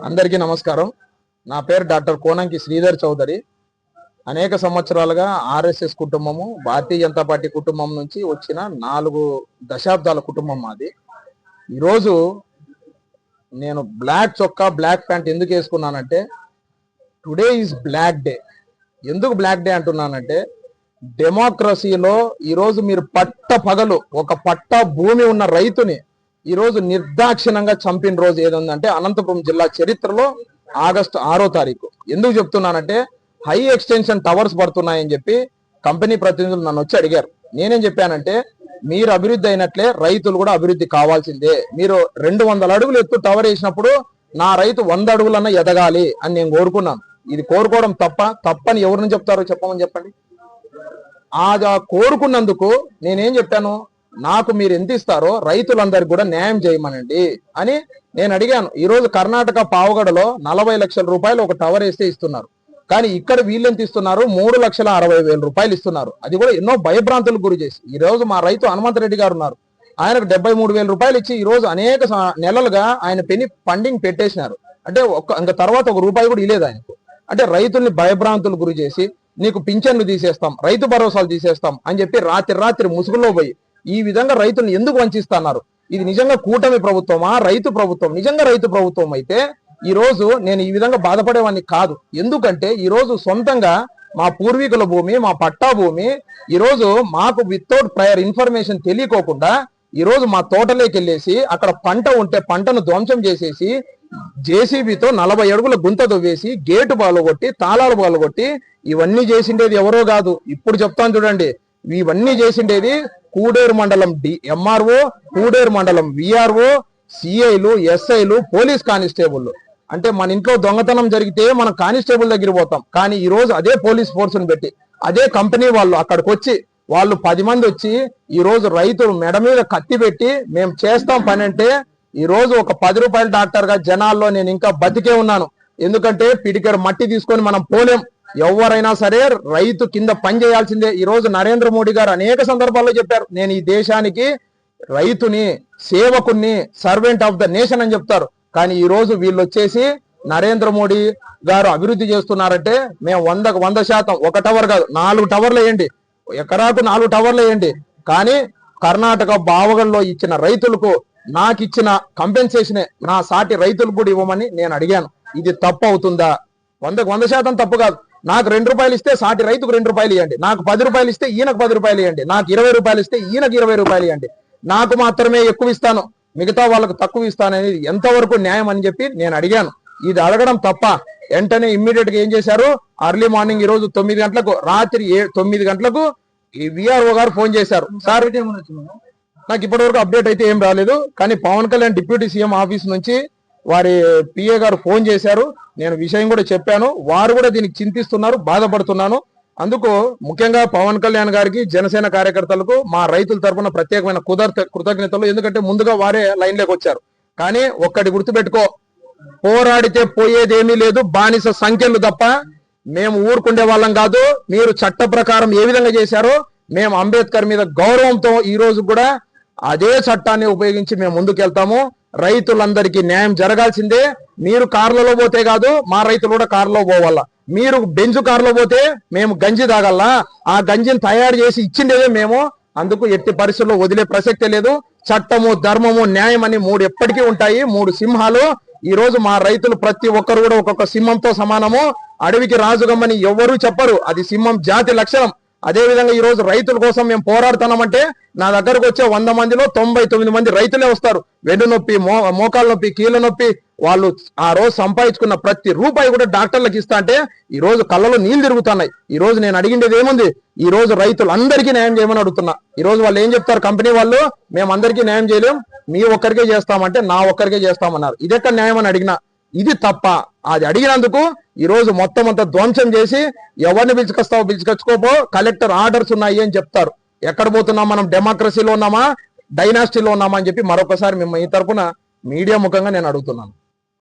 అందరికీ నమస్కారం. నా పేరు డాక్టర్ కోనంకి శ్రీధర్ చౌదరి. అనేక సంవత్సరాలుగా ఆర్ఎస్ఎస్ కుటుంబము, భారతీయ జనతా పార్టీ కుటుంబం నుంచి వచ్చిన 4 దశాబ్దాల కుటుంబం మాది. ఈరోజు నేను బ్లాక్ చొక్కా, బ్లాక్ ప్యాంట్ ఎందుకు వేసుకున్నానంటే, టుడే ఈజ్ బ్లాక్ డే. ఎందుకు బ్లాక్ డే అంటున్నానంటే, డెమోక్రసీలో ఈరోజు మీరు పట్ట పగలు ఒక పట్ట భూమి ఉన్న రైతుని ఈరోజు నిర్దాక్షిణంగా చంపిన రోజు ఏదంటే అనంతపురం జిల్లా చరిత్రలో ఆగస్టు 6వ తారీఖు. ఎందుకు చెప్తున్నానంటే, హై ఎక్స్టెన్షన్ టవర్స్ పడుతున్నాయని చెప్పి కంపెనీ ప్రతినిధులు నన్ను వచ్చి అడిగారు. నేనేం చెప్పానంటే, మీరు అభివృద్ధి అయినట్లే రైతులు కూడా అభివృద్ధి కావాల్సిందే. మీరు 200 అడుగులు ఎత్తు టవర్ వేసినప్పుడు నా రైతు 100 అడుగులన్నా ఎదగాలి అని నేను కోరుకున్నాను. ఇది కోరుకోవడం తప్పని ఎవరిని చెప్తారో చెప్పమని చెప్పండి. ఆ కోరుకున్నందుకు నేనేం చెప్పాను, నాకు మీరు ఎంత ఇస్తారో రైతులందరికీ కూడా న్యాయం చేయమనండి అని నేను అడిగాను. ఈ రోజు కర్ణాటక పావగడలో 40 లక్షల రూపాయలు ఒక టవర్ వేస్తే ఇస్తున్నారు. కానీ ఇక్కడ వీళ్ళెంత ఇస్తున్నారు, 3,60,000 రూపాయలు ఇస్తున్నారు. అది కూడా ఎన్నో భయభ్రాంతులకు గురి చేసి. ఈ రోజు మా రైతు హనుమంతరెడ్డి గారు ఉన్నారు, ఆయనకు 73,000 రూపాయలు ఇచ్చి ఈ రోజు అనేక నెలలుగా ఆయన ఫండింగ్ పెట్టేసినారు. అంటే ఇంకా తర్వాత ఒక రూపాయి కూడా ఇలేదు ఆయనకు. అంటే రైతుల్ని భయభ్రాంతులకు గురి చేసి, నీకు పింఛన్లు తీసేస్తాం, రైతు భరోసాలు తీసేస్తాం అని చెప్పి రాత్రి ముసుగులో పోయి ఈ విధంగా రైతులను ఎందుకు వంచిస్తున్నారు? ఇది నిజంగా కూటమి ప్రభుత్వమా, రైతు ప్రభుత్వం? నిజంగా రైతు ప్రభుత్వం అయితే ఈ రోజు నేను ఈ విధంగా బాధపడేవాడిని కాదు. ఎందుకంటే ఈ రోజు సొంతంగా మా పూర్వీకుల భూమి, మా పట్టా భూమి, ఈ రోజు మాకు వితౌట్ ప్రయర్ ఇన్ఫర్మేషన్ తెలియకోకుండా ఈ రోజు మా తోటలోకి వెళ్ళేసి అక్కడ పంట ఉంటే పంటను ధ్వంసం చేసేసి జేసీబీతో 40 అడుగుల గుంత దొవ్వేసి గేటు బాలుగొట్టి తాళాలు బాలుగొట్టి ఇవన్నీ చేసిండేది ఎవరో కాదు. ఇప్పుడు చెప్తాను చూడండి, ఇవన్నీ చేసిండేది కూడేరు మండలం ఎంఆర్ఓ, కూడేరు మండలం విఆర్ఓ, సిఐలు, ఎస్ఐలు, పోలీస్ కానిస్టేబుల్. అంటే మన ఇంట్లో దొంగతనం జరిగితే మనం కానిస్టేబుల్ దగ్గర పోతాం, కానీ ఈ రోజు అదే పోలీస్ ఫోర్స్ని పెట్టి అదే కంపెనీ వాళ్ళు అక్కడికి వచ్చి వాళ్ళు 10 మంది వచ్చి ఈ రోజు రైతులు మెడ మీద కత్తి పెట్టి మేము చేస్తాం పని అంటే, ఈ రోజు ఒక 10 రూపాయల డాక్టర్ గా జనాల్లో నేను ఇంకా బతికే ఉన్నాను. ఎందుకంటే పిడికెడు మట్టి తీసుకొని మనం పోలేం. ఎవరైనా సరే రైతు కింద పని చేయాల్సిందే. ఈ రోజు నరేంద్ర మోడీ గారు అనేక సందర్భాల్లో చెప్పారు, నేను ఈ దేశానికి రైతుని, సేవకుని, సర్వెంట్ ఆఫ్ ద నేషన్ అని చెప్తారు. కానీ ఈ రోజు వీళ్ళు వచ్చేసి నరేంద్ర మోడీ గారు అభివృద్ధి చేస్తున్నారంటే మేము 100% ఒక టవర్ కాదు 4 టవర్లు వేయండి, ఎకరాకు 4 టవర్లు వేయండి. కానీ కర్ణాటక బావగల్లో ఇచ్చిన రైతులకు నాకు ఇచ్చిన కంపెన్సేషనే నా సాటి రైతులకు కూడా ఇవ్వమని నేను అడిగాను. ఇది తప్పు అవుతుందా? 100% తప్పు కాదు. నాకు 2 రూపాయలు ఇస్తే సాటి రైతుకు 2 రూపాయలు ఇవ్వండి, నాకు 10 రూపాయలు ఇస్తే ఈయనకు 10 రూపాయలు ఇవ్వండి, నాకు 20 రూపాయలు ఇస్తే ఈయనకు 20 రూపాయలు ఇవ్వండి. నాకు మాత్రమే ఎక్కువ ఇస్తాను, మిగతా వాళ్ళకు తక్కువ ఇస్తాను అనేది ఎంతవరకు న్యాయం అని చెప్పి నేను అడిగాను. ఇది అడగడం తప్ప? వెంటనే ఇమ్మీడియట్ గా ఏం చేశారు, అర్లీ మార్నింగ్ ఈ రోజు 9 గంటలకు, రాత్రి 9 గంటలకు ఈ విఆర్ఓ గారు ఫోన్ చేశారు. సార్ నాకు ఇప్పటివరకు అప్డేట్ అయితే ఏం రాలేదు, కానీ Pawan Kalyan deputy CM office నుంచి వారి పిఏ గారు ఫోన్ చేశారు. నేను విషయం కూడా చెప్పాను, వారు కూడా దీనికి చింతిస్తున్నారు, బాధపడుతున్నాను. అందుకు ముఖ్యంగా పవన్ కళ్యాణ్ గారికి, జనసేన కార్యకర్తలకు మా రైతుల తరఫున ప్రత్యేకమైన కృతజ్ఞతలు. ఎందుకంటే ముందుగా వారే లైన్లోకి వచ్చారు. కానీ ఒక్కటి గుర్తుపెట్టుకో, పోరాడితే పోయేదేమీ లేదు, బానిస సంఖ్యలు తప్ప. మేము ఊరుకుండే వాళ్ళం కాదు. మీరు చట్ట ప్రకారం ఏ విధంగా చేశారో మేము అంబేద్కర్ మీద గౌరవంతో ఈ రోజు కూడా అదే చట్టాన్ని ఉపయోగించి మేము ముందుకెళ్తాము. రైతులందరికీ న్యాయం జరగాల్సిందే. మీరు కార్లలో పోతే కాదు, మా రైతులు కూడా కారులో పోవాలా. మీరు బెంజు కారులో పోతే మేము గంజి తాగల్లా, ఆ గంజిని తయారు చేసి ఇచ్చిండేదే మేము. అందుకు ఎట్టి పరిస్థితుల్లో వదిలే ప్రసక్తే లేదు. చట్టము, ధర్మము, న్యాయం అని 3 ఎప్పటికీ ఉంటాయి, 3 సింహాలు. ఈ రోజు మా రైతులు ప్రతి ఒక్కరు కూడా ఒక్కొక్క సింహంతో సమానము. అడవికి రాజుగమ్మని ఎవరూ చెప్పరు, అది సింహం జాతి లక్షణం. అదే విధంగా ఈ రోజు రైతుల కోసం మేము పోరాడుతున్నామంటే నా దగ్గరకు వచ్చే 100 మందిలో 99 మంది రైతులే వస్తారు. వెన్ను నొప్పి, మోకాళ్ళ నొప్పి, కీళ్ళ నొప్పి, వాళ్ళు ఆ రోజు సంపాదించుకున్న ప్రతి రూపాయి కూడా డాక్టర్లకు ఇస్తా అంటే ఈ రోజు కళ్ళలో నీళ్లు తిరుగుతున్నాయి. ఈ రోజు నేను అడిగిండేది ఏముంది, ఈ రోజు రైతులందరికీ న్యాయం చేయమని అడుగుతున్నా. ఈ రోజు వాళ్ళు ఏం చెప్తారు, కంపెనీ వాళ్ళు మేము అందరికీ న్యాయం చేయలేం, మీ ఒక్కరికే చేస్తామంటే నా ఒక్కరికే చేస్తామన్నారు. ఇదెక్కడ న్యాయం అని అడిగినా. ఇది తప్ప? అది అడిగినందుకు ఈ రోజు మొత్తం అంతా ధ్వంసం చేసి ఎవరిని పిలుచుకొచ్చుకోపో, కలెక్టర్ ఆర్డర్స్ ఉన్నాయి అని చెప్తారు. ఎక్కడ పోతున్నాం మనం? డెమోక్రసీలో ఉన్నామా, డైనాసిటీలో ఉన్నామా అని చెప్పి మరొకసారి మేము ఈ తరపున మీడియా ముఖంగా నేను అడుగుతున్నాను.